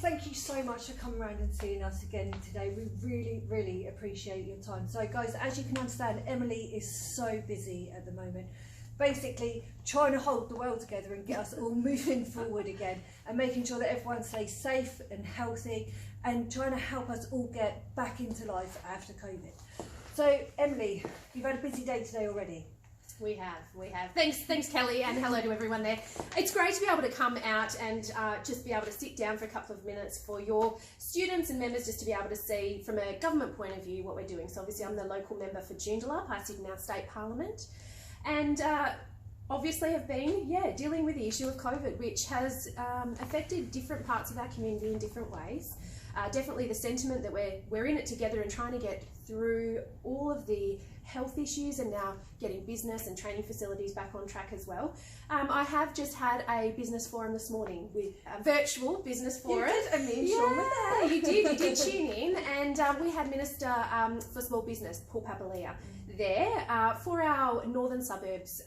thank you so much for coming around and seeing us again today. We really, really appreciate your time. So guys, as you can understand, Emily is so busy at the moment, basically trying to hold the world together and get us all moving forward again, and making sure that everyone stays safe and healthy, and trying to help us all get back into life after COVID. So Emily, you've had a busy day today already. We have. Thanks Kelly, and hello to everyone there. It's great to be able to come out and just be able to sit down for a couple of minutes for your students and members, just to be able to see from a government point of view what we're doing. So obviously I'm the local member for Joondalup. I sit in our state parliament, and obviously have been dealing with the issue of COVID, which has affected different parts of our community in different ways. Definitely the sentiment that we're in it together and trying to get through all of the health issues, and now getting business and training facilities back on track as well. I have just had a business forum this morning, with a virtual business forum. You did, and me and Sean were there. You did tune in, and we had Minister for Small Business, Paul Papalia, there for our northern suburbs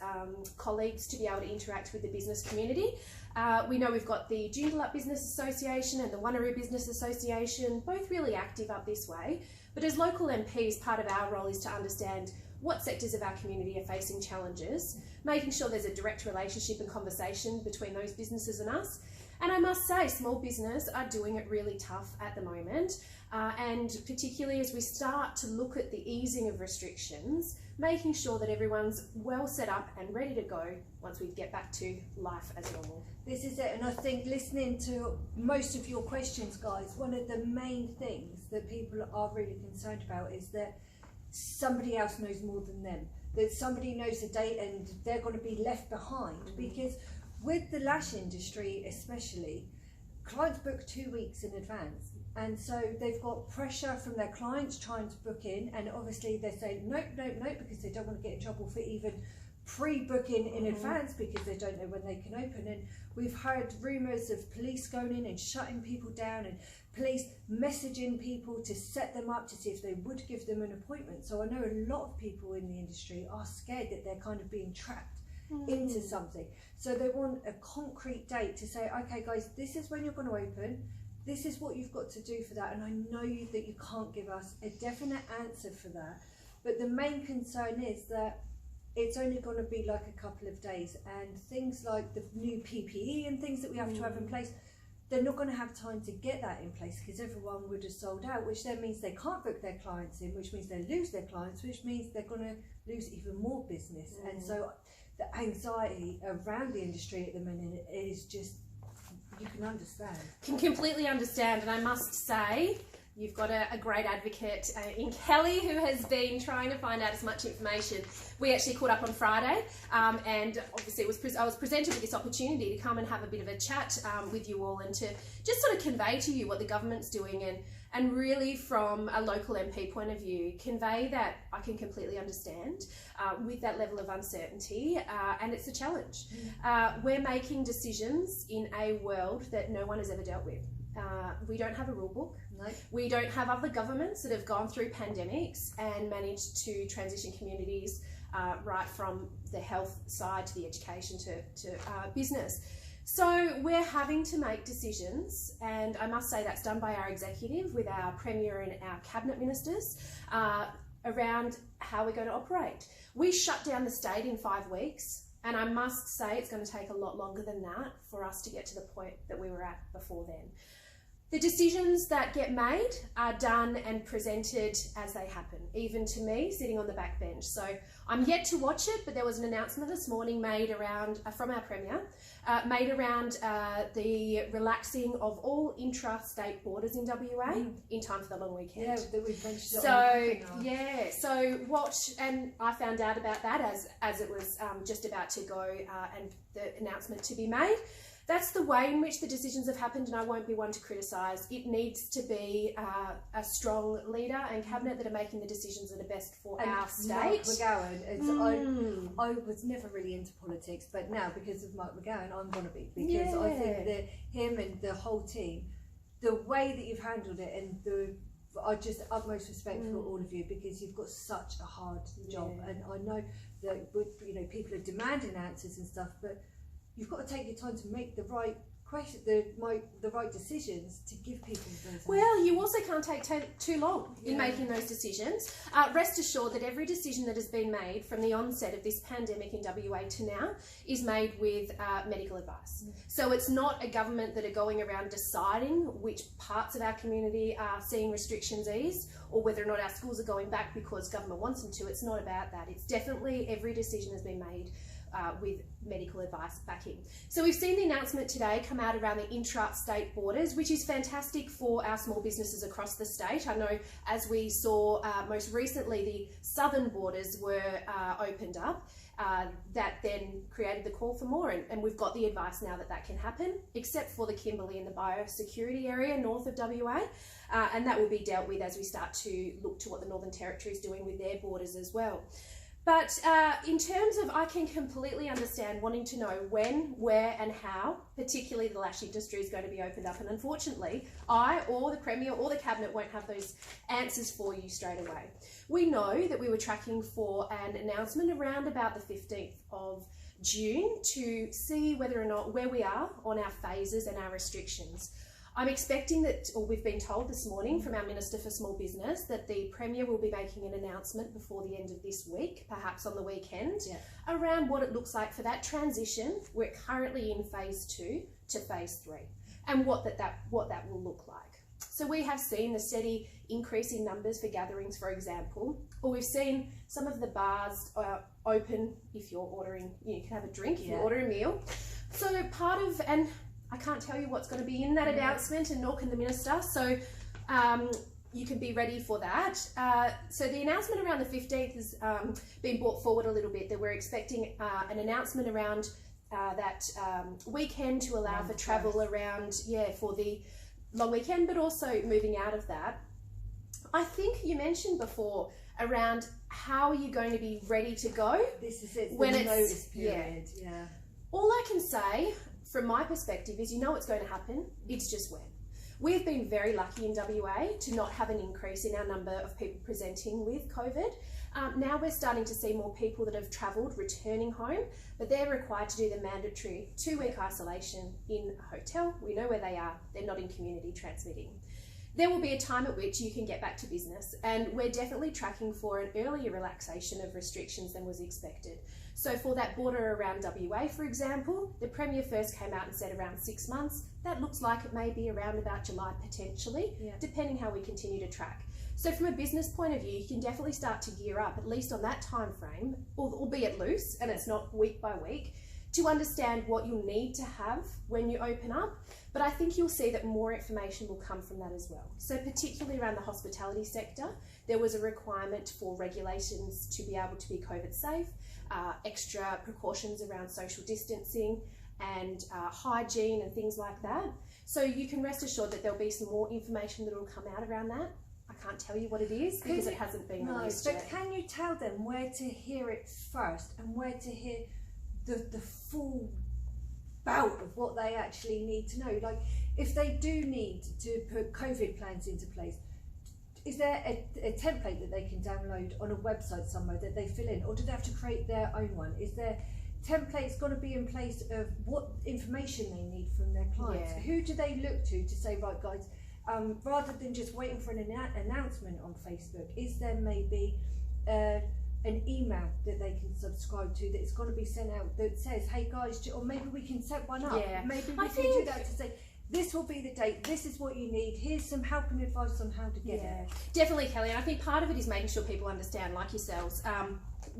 colleagues to be able to interact with the business community. We know we've got the Joondalup Business Association and the Wanneroo Business Association, both really active up this way. But as local MPs, part of our role is to understand what sectors of our community are facing challenges, making sure there's a direct relationship and conversation between those businesses and us. And I must say, small business are doing it really tough at the moment, and particularly as we start to look at the easing of restrictions, making sure that everyone's well set up and ready to go once we get back to life as normal. This is it, and I think listening to most of your questions, guys, one of the main things that people are really concerned about is that somebody else knows more than them, that somebody knows the date and they're going to be left behind. Because with the lash industry especially, clients book 2 weeks in advance, and so they've got pressure from their clients trying to book in, and obviously they're saying nope, because they don't want to get in trouble for even pre-booking in advance, because they don't know when they can open. And we've heard rumours of police going in and shutting people down, and police messaging people to set them up to see if they would give them an appointment. So I know a lot of people in the industry are scared that they're kind of being trapped into something. So they want a concrete date to say, okay guys, this is when you're going to open, this is what you've got to do for that. And I know that you can't give us a definite answer for that, but the main concern is that it's only going to be like a couple of days, and things like the new PPE and things that we have to have in place, they're not going to have time to get that in place, because everyone would have sold out, which then means they can't book their clients in, which means they lose their clients, which means they're going to lose even more business. And so the anxiety around the industry at the minute is just, you can understand. Can completely understand, and I must say, you've got a great advocate in Kelly, who has been trying to find out as much information. We actually caught up on Friday, and obviously I was presented with this opportunity to come and have a bit of a chat with you all, and to just sort of convey to you what the government's doing, and really from a local MP point of view, convey that I can completely understand with that level of uncertainty, and it's a challenge. We're making decisions in a world that no one has ever dealt with. We don't have a rule book. No. We don't have other governments that have gone through pandemics and managed to transition communities right from the health side to the education to business. So we're having to make decisions, and I must say that's done by our executive with our Premier and our Cabinet Ministers around how we're going to operate. We shut down the state in 5 weeks, and I must say it's going to take a lot longer than that for us to get to the point that we were at before then. The decisions that get made are done and presented as they happen, even to me sitting on the back bench. So I'm yet to watch it, but there was an announcement this morning made around, from our Premier, made around the relaxing of all intra-state borders in WA in time for the long weekend. Yeah, that we've mentioned. So watch, and I found out about that as it was just about to go and the announcement to be made. That's the way in which the decisions have happened, and I won't be one to criticise. It needs to be a strong leader and cabinet that are making the decisions that are best for our state. Mark McGowan, I was never really into politics, but now because of Mark McGowan, I'm going to be, because I think that him and the whole team, the way that you've handled it, and I just utmost respect for all of you, because you've got such a hard job, and I know that people are demanding answers and stuff, but you've got to take your time to make the right the right decisions to give people those. Well, you also can't take too long in making those decisions. Rest assured that every decision that has been made from the onset of this pandemic in WA to now is made with medical advice. So it's not a government that are going around deciding which parts of our community are seeing restrictions eased or whether or not our schools are going back because government wants them to. It's not about that. It's definitely every decision has been made with medical advice backing. So we've seen the announcement today come out around the intra-state borders, which is fantastic for our small businesses across the state. I know as we saw most recently, the southern borders were opened up. That then created the call for more, and we've got the advice now that that can happen, except for the Kimberley and the biosecurity area north of WA, and that will be dealt with as we start to look to what the Northern Territory is doing with their borders as well. But in terms of, I can completely understand wanting to know when, where and how, particularly the lash industry is going to be opened up. And unfortunately, I or the Premier or the Cabinet won't have those answers for you straight away. We know that we were tracking for an announcement around about the 15th of June to see whether or not where we are on our phases and our restrictions. I'm expecting that, or we've been told this morning from our Minister for Small Business, that the Premier will be making an announcement before the end of this week, perhaps on the weekend, around what it looks like for that transition. We're currently in phase 2 to phase 3 and what that will look like. So we have seen the steady increase in numbers for gatherings, for example, or we've seen some of the bars open if you're ordering, you can have a drink if you order a meal. So part of, and I can't tell you what's going to be in that announcement, and nor can the Minister, so you can be ready for that. So the announcement around the 15th has been brought forward a little bit, that we're expecting an announcement around that weekend to allow for travel around, for the long weekend, but also moving out of that. I think you mentioned before around how are you going to be ready to go? This is it, when the it's notice period. All I can say from my perspective is, you know what's going to happen, it's just when. We've been very lucky in WA to not have an increase in our number of people presenting with COVID. Now we're starting to see more people that have travelled returning home, but they're required to do the mandatory 2-week isolation in a hotel. We know where they are, they're not in community transmitting. There will be a time at which you can get back to business, and we're definitely tracking for an earlier relaxation of restrictions than was expected. So for that border around WA, for example, the Premier first came out and said around 6 months. That looks like it may be around about July potentially, depending how we continue to track. So from a business point of view, you can definitely start to gear up, at least on that time frame, albeit loose, and it's not week by week, to understand what you'll need to have when you open up. But I think you'll see that more information will come from that as well. So particularly around the hospitality sector, there was a requirement for regulations to be able to be COVID safe, extra precautions around social distancing and hygiene and things like that. So you can rest assured that there'll be some more information that will come out around that. I can't tell you what it is because it hasn't been released yet. But can you tell them where to hear it first and where to hear the full bout of what they actually need to know? Like, if they do need to put COVID plans into place, is there a template that they can download on a website somewhere that they fill in, or do they have to create their own one? Is there templates got to be in place of what information they need from their clients? Who do they look to say, right guys, rather than just waiting for an announcement on Facebook, is there maybe an email that they can subscribe to that's going to be sent out that says, hey guys, or maybe we can set one up. Maybe we can do that to say, this will be the date, this is what you need, here's some help and advice on how to get it. Definitely, Kelly, and I think part of it is making sure people understand, like yourselves,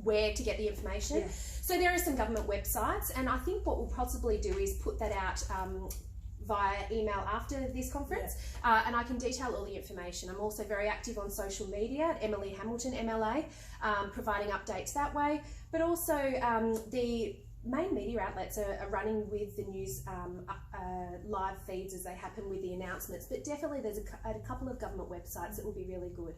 where to get the information. So there are some government websites, and I think what we'll possibly do is put that out via email after this conference, and I can detail all the information. I'm also very active on social media, Emily Hamilton MLA, providing updates that way, but also the main media outlets are running with the news live feeds as they happen with the announcements, but definitely there's a couple of government websites that will be really good.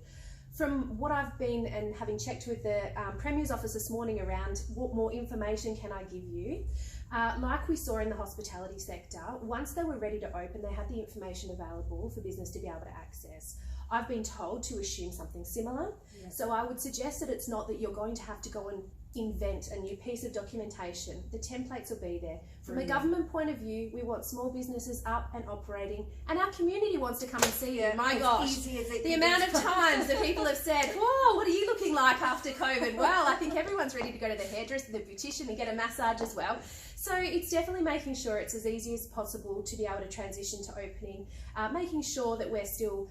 From what I've been and having checked with the Premier's office this morning around what more information can I give you, like we saw in the hospitality sector, once they were ready to open, they had the information available for business to be able to access. I've been told to assume something similar. Yeah. So I would suggest that it's not that you're going to have to go and invent a new piece of documentation. The templates will be there. From Brilliant. a government point of view, we want small businesses up and operating, and our community wants to come and see you. My gosh, the amount of times that people have said, whoa, what are you looking like after COVID? Well, I think everyone's ready to go to the hairdresser, the beautician, and get a massage as well. So it's definitely making sure it's as easy as possible to be able to transition to opening, making sure that we're still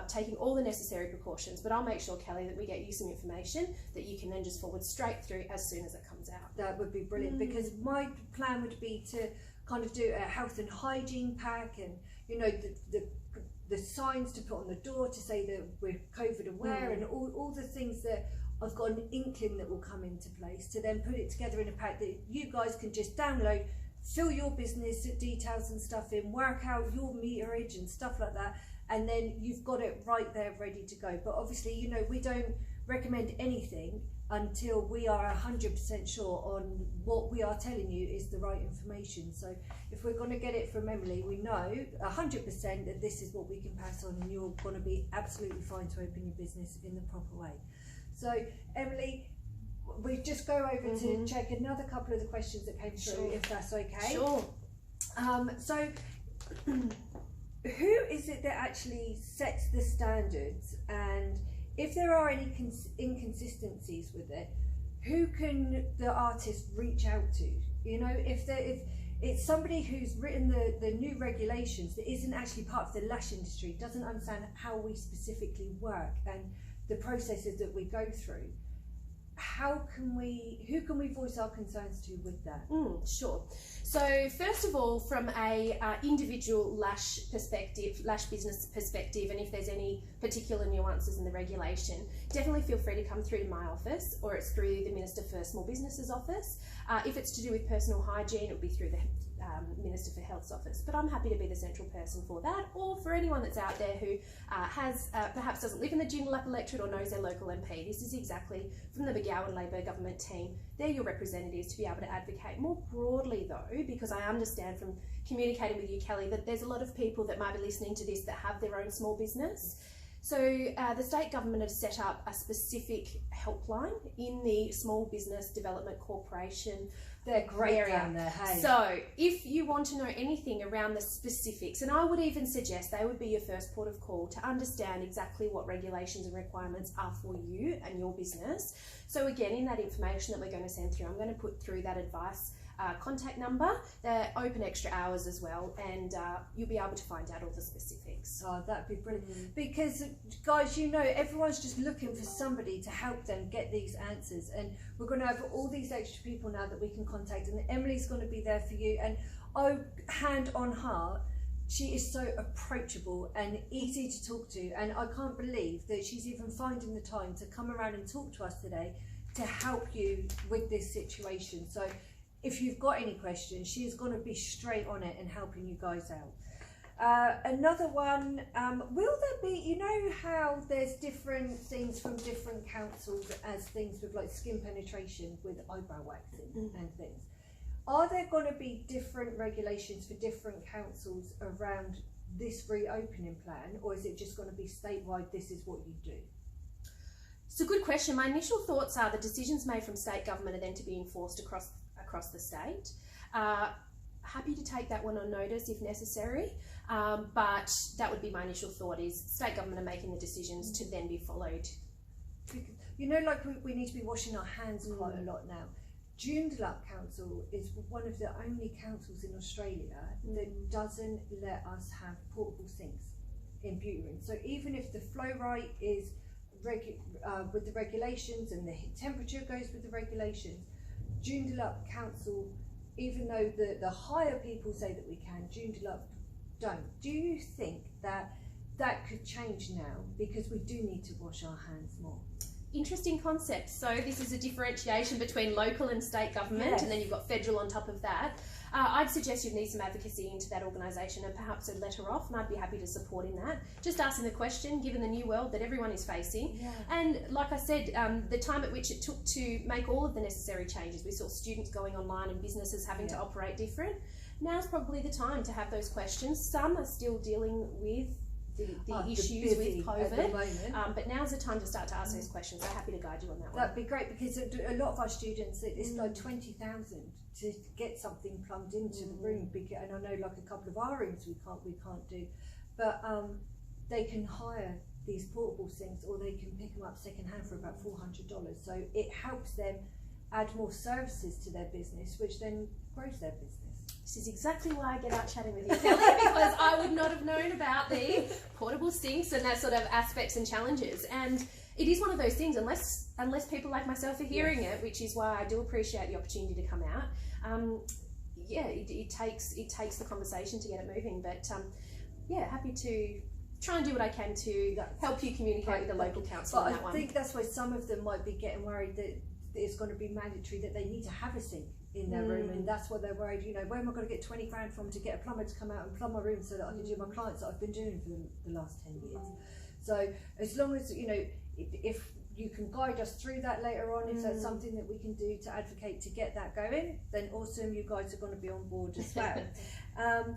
taking all the necessary precautions. But I'll make sure, Kelly, that we get you some information that you can then just forward straight through as soon as it comes out. That would be brilliant, because my plan would be to kind of do a health and hygiene pack, and you know, the signs to put on the door to say that we're COVID aware, and all the things that I've got an inkling that will come into place, to then put it together in a pack that you guys can just download, fill your business details and stuff in, work out your meterage and stuff like that, and then you've got it right there ready to go. But obviously, you know, we don't recommend anything until we are 100% sure on what we are telling you is the right information. So if we're going to get it from Emily, we know 100% that this is what we can pass on, and you're going to be absolutely fine to open your business in the proper way. So Emily, we just go over to check another couple of the questions that came through, if that's okay. Sure. So who is it that actually sets the standards, and if there are any inconsistencies with it, who can the artist reach out to? You know, if it's somebody who's written the new regulations that isn't actually part of the lash industry, doesn't understand how we specifically work and the processes that we go through, who can we voice our concerns to with that? Sure. So first of all, from a individual lash perspective, lash business perspective, and if there's any particular nuances in the regulation, definitely feel free to come through to my office, or it's through the Minister for Small Businesses office. If it's to do with personal hygiene, it would be through the Minister for Health's office, but I'm happy to be the central person for that, or for anyone that's out there who perhaps doesn't live in the Joondalup electorate or knows their local MP. This is exactly from the McGowan Labor government team. They're your representatives to be able to advocate more broadly, though, because I understand from communicating with you, Kelly, that there's a lot of people that might be listening to this that have their own small business. So the state government have set up a specific helpline in the Small Business Development Corporation. They're great down there, hey. So if you want to know anything around the specifics, and I would even suggest they would be your first port of call to understand exactly what regulations and requirements are for you and your business. So again, in that information that we're going to send through, I'm going to put through that advice contact number. They're open extra hours as well, and you'll be able to find out all the specifics. Oh, that'd be brilliant. Because guys, you know, everyone's just looking for somebody to help them get these answers, and we're going to have all these extra people now that we can contact, and Emily's going to be there for you. And oh, hand on heart, she is so approachable and easy to talk to, and I can't believe that she's even finding the time to come around and talk to us today to help you with this situation. So if you've got any questions, she's going to be straight on it and helping you guys out. Another one, will there be, you know how there's different things from different councils as things with like skin penetration with eyebrow waxing and things. Are there going to be different regulations for different councils around this reopening plan, or is it just going to be statewide, this is what you do? It's a good question. My initial thoughts are the decisions made from state government are then to be enforced across the state. Happy to take that one on notice if necessary, but that would be my initial thought, is state government are making the decisions to then be followed. You know, like we need to be washing our hands quite a lot now. Joondalup Council is one of the only councils in Australia that doesn't let us have portable sinks in beauty rooms. So even if the flow rate is with the regulations and the temperature goes with the regulations, Joondalup Council, even though the higher people say that we can, Joondalup don't. Do you think that that could change now, because we do need to wash our hands more? Interesting concept. So this is a differentiation between local and state government, yes, and then you've got federal on top of that. I'd suggest you'd need some advocacy into that organisation and perhaps a letter off, and I'd be happy to support in that. Just asking the question, given the new world that everyone is facing. Yeah. And like I said, the time at which it took to make all of the necessary changes, we saw students going online and businesses having to operate different. Now's probably the time to have those questions. Some are still dealing with the issues busy with at the COVID. moment. But now's the time to start to ask those questions. I'm happy to guide you on that one. That'd be great, because a lot of our students, it's like 20,000 to get something plumbed into the room. And I know, like, a couple of our rooms we can't do, but they can hire these portable sinks, or they can pick them up second hand for about $400. So it helps them add more services to their business, which then grows their business. This is exactly why I get out chatting with you, Kelly, because I would not have known about the portable sinks and that sort of aspects and challenges. And it is one of those things, unless people like myself are hearing it, which is why I do appreciate the opportunity to come out. It takes the conversation to get it moving. But happy to try and do what I can to help you communicate with the local council on that one. I think that's why some of them might be getting worried that it's going to be mandatory that they need to have a sink in their room, and that's why they're worried, you know, where am I going to get 20 grand from to get a plumber to come out and plumb my room so that I can do my clients that I've been doing for the last 10 years. So as long as, you know, if you can guide us through that later on, if that's something that we can do to advocate to get that going, then awesome, you guys are going to be on board as well.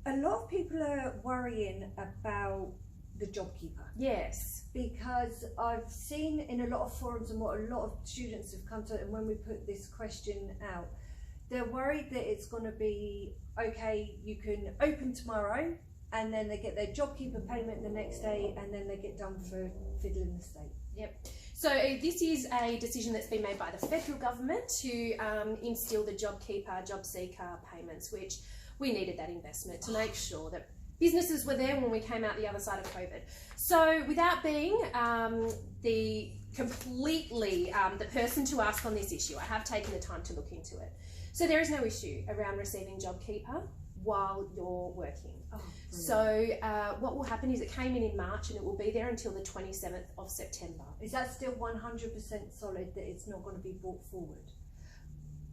A lot of people are worrying about the JobKeeper. Yes. Because I've seen in a lot of forums and what a lot of students have come to, and when we put this question out, they're worried that it's going to be, okay, you can open tomorrow, and then they get their JobKeeper payment the next day, and then they get done for fiddling the state. Yep. So this is a decision that's been made by the federal government to instill the JobKeeper, JobSeeker payments, which we needed that investment to make sure that businesses were there when we came out the other side of COVID. So without being the person to ask on this issue, I have taken the time to look into it. So there is no issue around receiving JobKeeper while you're working. So what will happen is it came in March, and it will be there until the 27th of September. Is that still 100% solid that it's not going to be brought forward?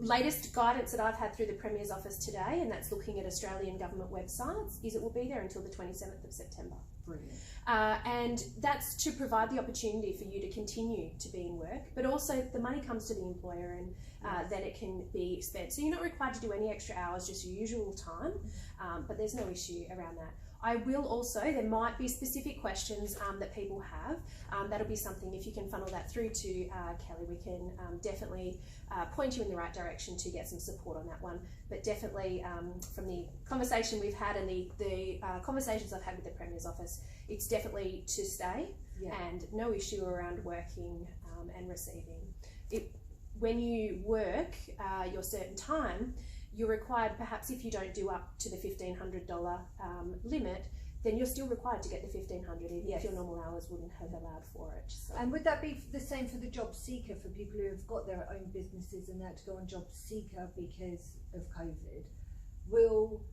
Latest guidance that I've had through the Premier's office today, and that's looking at Australian government websites, is it will be there until the 27th of September. Brilliant. And that's to provide the opportunity for you to continue to be in work, but also the money comes to the employer, and then it can be spent. So you're not required to do any extra hours, just your usual time, but there's no issue around that. I will also, there might be specific questions that people have. That'll be something, if you can funnel that through to Kelly, we can definitely point you in the right direction to get some support on that one. But definitely from the conversation we've had and the conversations I've had with the Premier's office, it's definitely to stay, and no issue around working and receiving. When you work your certain time, you're required, perhaps if you don't do up to the $1,500 limit, then you're still required to get the $1,500, even if your normal hours wouldn't have allowed for it. So. And would that be the same for the job seeker, for people who have got their own businesses and had to go on job seeker because of COVID? Will,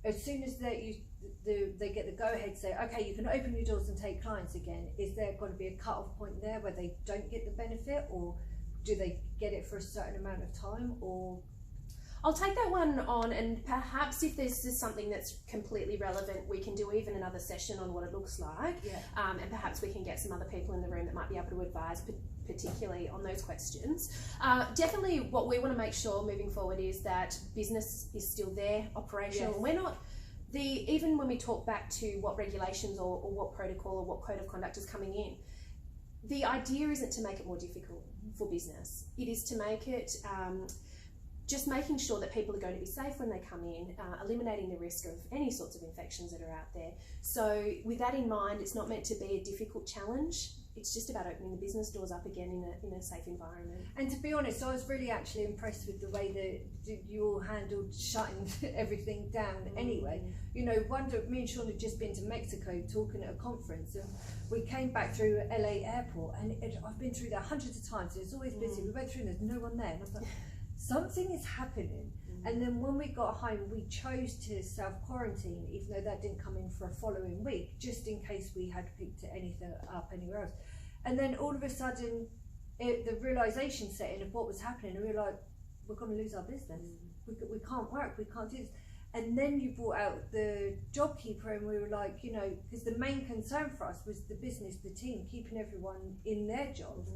as soon as they get the go-ahead, say, okay, you can open your doors and take clients again, is there going to be a cut-off point there where they don't get the benefit, or do they get it for a certain amount of time, or? I'll take that one on, and perhaps if this is something that's completely relevant, we can do even another session on what it looks like, and perhaps we can get some other people in the room that might be able to advise particularly on those questions. Definitely what we want to make sure moving forward is that business is still there, operational. We're not, even when we talk back to what regulations or what protocol or what code of conduct is coming in, the idea isn't to make it more difficult for business. It is to make it just making sure that people are going to be safe when they come in, eliminating the risk of any sorts of infections that are out there. So with that in mind, it's not meant to be a difficult challenge. It's just about opening the business doors up again in a safe environment. And to be honest, I was really actually impressed with the way that you all handled shutting everything down anyway. You know, me and Sean had just been to Mexico talking at a conference, and we came back through LA airport, and I've been through there hundreds of times, and it's always busy. We went through and there's no one there. And I was like, something is happening. And then when we got home, we chose to self-quarantine, even though that didn't come in for a following week, just in case we had picked anything up anywhere else. And then all of a sudden, the realisation set in of what was happening, and we were like, we're going to lose our business. We can't work, we can't do this. And then you brought out the JobKeeper, and we were like, you know, because the main concern for us was the business, the team, keeping everyone in their jobs.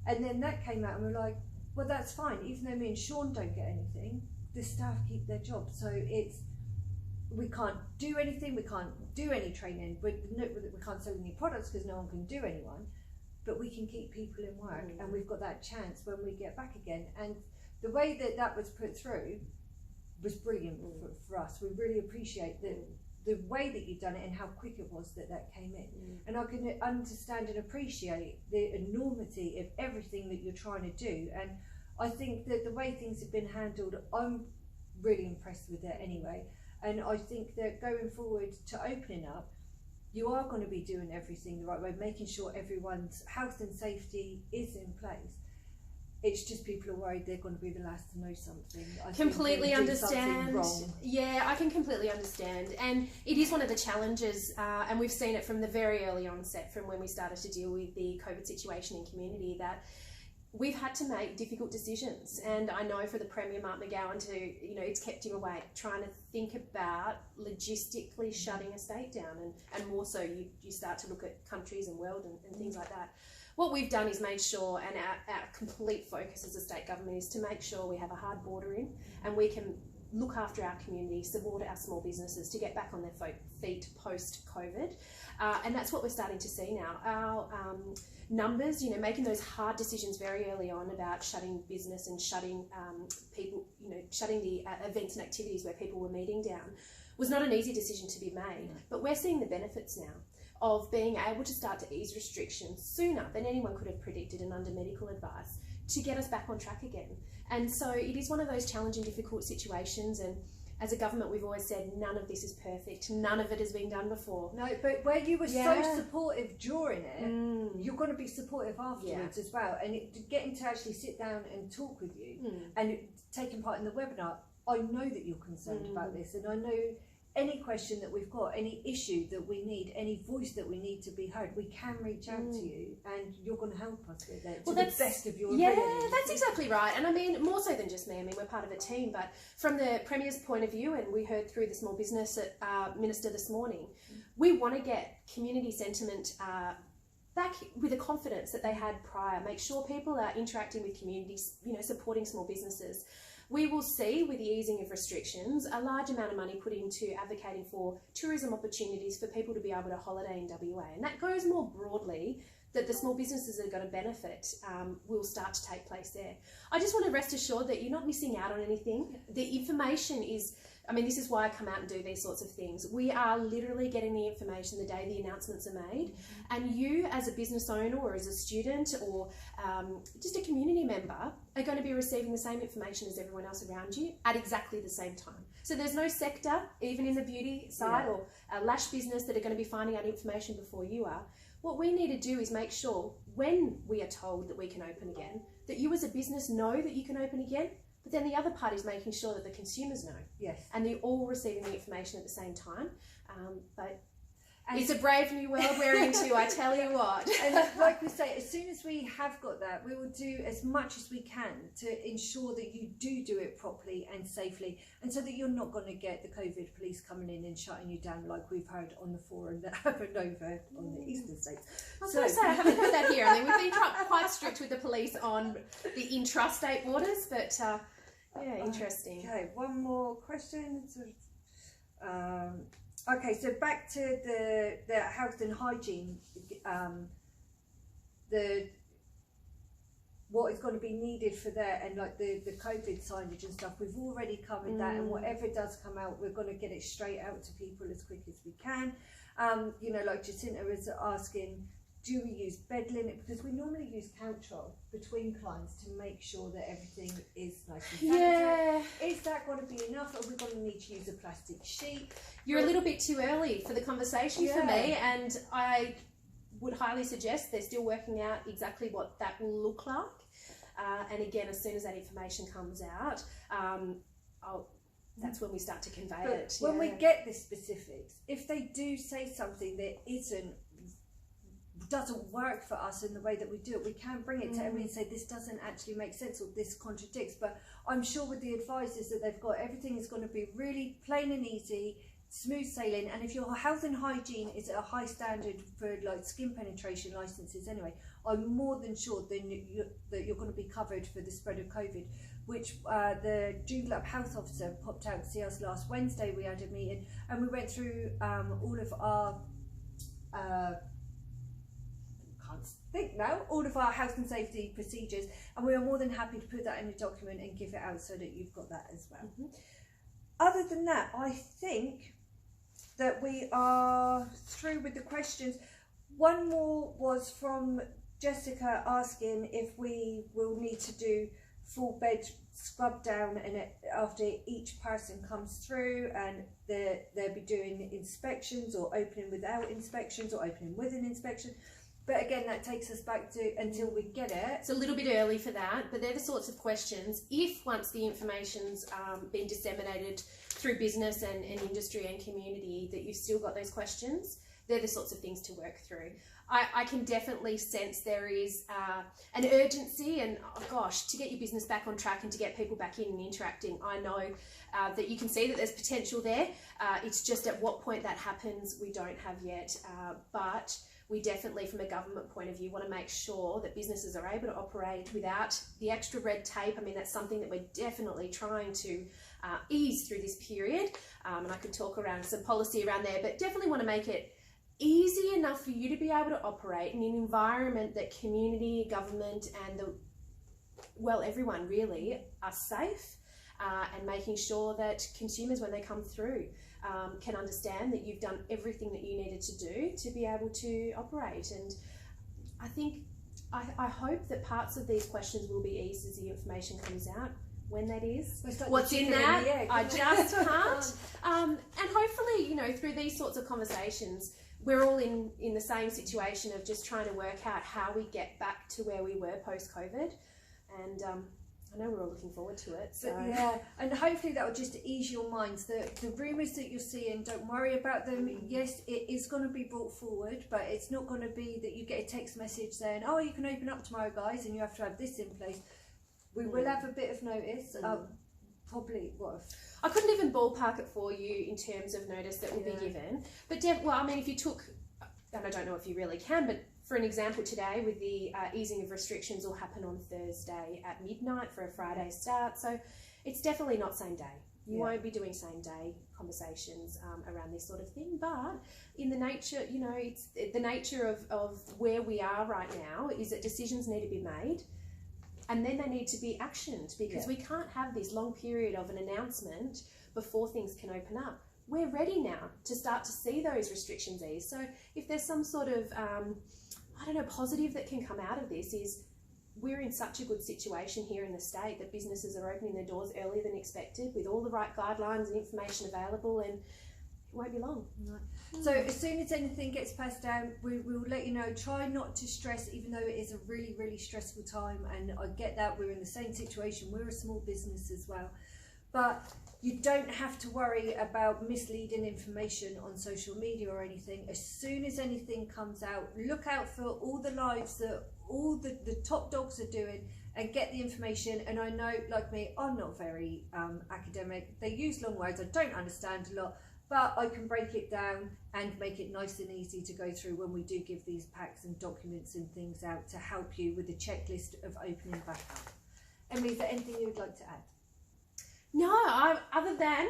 And then that came out, and we were like, well, that's fine. Even though me and Sean don't get anything, the staff keep their jobs. So we can't do anything, we can't do any training, we can't sell any products because no one can do any one, but we can keep people in work, and we've got that chance when we get back again. And the way that that was put through was brilliant for us. We really appreciate the way that you've done it and how quick it was that came in. And I can understand and appreciate the enormity of everything that you're trying to do. And I think that the way things have been handled, I'm really impressed with it anyway. And I think that going forward to opening up, you are going to be doing everything the right way, making sure everyone's health and safety is in place. It's just people are worried they're going to be the last to know something. Completely understand. Yeah, I can completely understand. And it is one of the challenges, and we've seen it from the very early onset, from when we started to deal with the COVID situation in community, that we've had to make difficult decisions. And I know for the Premier, Mark McGowan, to, you know, it's kept him awake, trying to think about logistically shutting a state down. And more so, you start to look at countries and world and things like that. What we've done is made sure, and our complete focus as a state government is to make sure we have a hard border in, and we can look after our community, support our small businesses to get back on their feet post-COVID. And that's what we're starting to see now. Our numbers, you know, making those hard decisions very early on about shutting business and shutting people, you know, shutting the events and activities where people were meeting down was not an easy decision to be made. But we're seeing the benefits now of being able to start to ease restrictions sooner than anyone could have predicted and under medical advice to get us back on track again. And so it is one of those challenging, difficult situations, and as a government we've always said none of this is perfect, none of it has been done before. No, but where you were so supportive during it, you're going to be supportive afterwards as well. And getting to actually sit down and talk with you and taking part in the webinar, I know that you're concerned about this, and I know any question that we've got, any issue that we need, any voice that we need to be heard, we can reach out to you, and you're going to help us with it to the best of your ability. Yeah, that's exactly right. And I mean, more so than just me, I mean, we're part of a team, but from the Premier's point of view, and we heard through the Small Business Minister this morning, we want to get community sentiment back with the confidence that they had prior, make sure people are interacting with communities, you know, supporting small businesses. We will see, with the easing of restrictions, a large amount of money put into advocating for tourism opportunities for people to be able to holiday in WA. And that goes more broadly, that the small businesses that are going to benefit will start to take place there. I just want to rest assured that you're not missing out on anything. The information is, I mean, this is why I come out and do these sorts of things. We are literally getting the information the day the announcements are made, and you as a business owner or as a student or just a community member are going to be receiving the same information as everyone else around you at exactly the same time. So there's no sector, even in the beauty side or a lash business, that are going to be finding out information before you are. What we need to do is make sure when we are told that we can open again, that you as a business know that you can open again, but then the other part is making sure that the consumers know. Yes. And they're all receiving the information at the same time. And it's a brave new world we're into, I tell you what. And like we say, as soon as we have got that, we will do as much as we can to ensure that you do it properly and safely, and so that you're not going to get the COVID police coming in and shutting you down like we've heard on the forum that happened over on the eastern states. I was going to say, I haven't heard that here. I mean, we've been quite strict with the police on the intrastate borders, but yeah, interesting. Okay, one more question. Okay, so back to the health and hygiene, what is going to be needed for that, and like the COVID signage and stuff, we've already covered that, and whatever does come out, we're going to get it straight out to people as quick as we can. You know, like Jacinta is asking, do we use bed linen? Because we normally use couch roll between clients to make sure that everything is nice and sanitary. Yeah. Is that going to be enough? Are we going to need to use a plastic sheet? You're a little bit too early for the conversation for me, and I would highly suggest they're still working out exactly what that will look like. And again, as soon as that information comes out, that's when we start to convey it. When we get the specifics, if they do say something that doesn't work for us in the way that we do it, we can bring it to everybody and say this doesn't actually make sense or this contradicts. But I'm sure with the advisors that they've got, everything is going to be really plain and easy, smooth sailing. And if your health and hygiene is at a high standard for like skin penetration licenses anyway, I'm more than sure that you're going to be covered for the spread of COVID, which the Joondalup health officer popped out to see us last Wednesday. We had a meeting and we went through all of our all of our health and safety procedures, and we are more than happy to put that in a document and give it out so that you've got that as well. Other than that, I think that we are through with the questions. One more was from Jessica asking if we will need to do full bed scrub down and after each person comes through, and they'll be doing inspections or opening without inspections or opening with an inspection. But again, that takes us back to until we get it. It's a little bit early for that, but they're the sorts of questions, if once the information's been disseminated through business and industry and community, that you've still got those questions, they're the sorts of things to work through. I can definitely sense there is an urgency and, oh gosh, to get your business back on track and to get people back in and interacting. I know that you can see that there's potential there. It's just at what point that happens, we don't have yet, but we definitely, from a government point of view, want to make sure that businesses are able to operate without the extra red tape. I mean, that's something that we're definitely trying to ease through this period. And I could talk around some policy around there, but definitely want to make it easy enough for you to be able to operate in an environment that community, government, and everyone really are safe, and making sure that consumers, when they come through, can understand that you've done everything that you needed to do to be able to operate. And I think, I hope that parts of these questions will be eased as the information comes out. When that is, what's in that, I just can't. And hopefully, you know, through these sorts of conversations, we're all in the same situation of just trying to work out how we get back to where we were post-COVID. And I know we're all looking forward to it. So. But yeah, and hopefully that will just ease your minds. The rumours that you're seeing, don't worry about them. Yes, it is going to be brought forward, but it's not going to be that you get a text message saying, oh, you can open up tomorrow, guys, and you have to have this in place. We will have a bit of notice. Probably, I couldn't even ballpark it for you in terms of notice that will be given. But well, I mean, if you took, and I don't know if you really can, but for an example today with the easing of restrictions will happen on Thursday at midnight for a Friday start. So it's definitely not same day. You won't be doing same day conversations around this sort of thing. But in the nature, you know, it's the nature of where we are right now is that decisions need to be made. And then they need to be actioned, because we can't have this long period of an announcement before things can open up. We're ready now to start to see those restrictions ease. So if there's some sort of, I don't know, positive that can come out of this, is we're in such a good situation here in the state that businesses are opening their doors earlier than expected with all the right guidelines and information available, and it won't be long. Right. So as soon as anything gets passed down, we will let you know. Try not to stress, even though it is a really, really stressful time, and I get that. We're in the same situation. We're a small business as well. But you don't have to worry about misleading information on social media or anything. As soon as anything comes out, look out for all the lives that all the top dogs are doing, and get the information. And I know, like me, I'm not very academic. They use long words I don't understand a lot, but I can break it down and make it nice and easy to go through when we do give these packs and documents and things out to help you with the checklist of opening back up. Emily, is there anything you would like to add? No, other than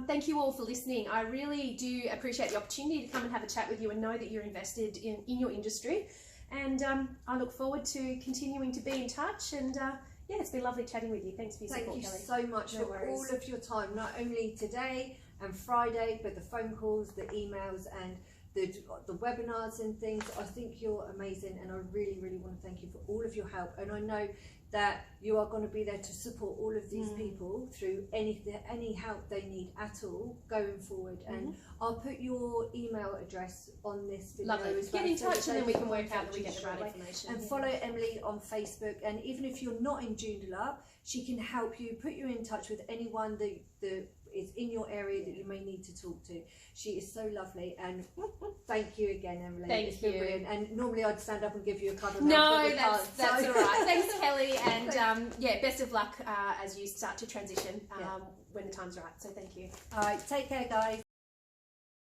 thank you all for listening. I really do appreciate the opportunity to come and have a chat with you and know that you're invested in your industry. And I look forward to continuing to be in touch. And yeah, it's been lovely chatting with you. Thanks for your support, Kelly. Thank you so much for all of your time, not only today and Friday, but the phone calls, the emails, and the webinars and things. I think you're amazing, and I really, really want to thank you for all of your help. And I know that you are going to be there to support all of these people through any help they need at all going forward. And I'll put your email address on this video as well. Get in touch, and then we can work out that we get the right information. And follow Emily on Facebook. And even if you're not in Joondalup, she can help you, put you in touch with anyone that is in your area that you may need to talk to. She is so lovely, and thank you again, Emily. It's been brilliant. And normally I'd stand up and give you a cuddle. No, that's all right. Thanks, Kelly, and yeah, best of luck as you start to transition when the time's right. So thank you. All right, take care, guys.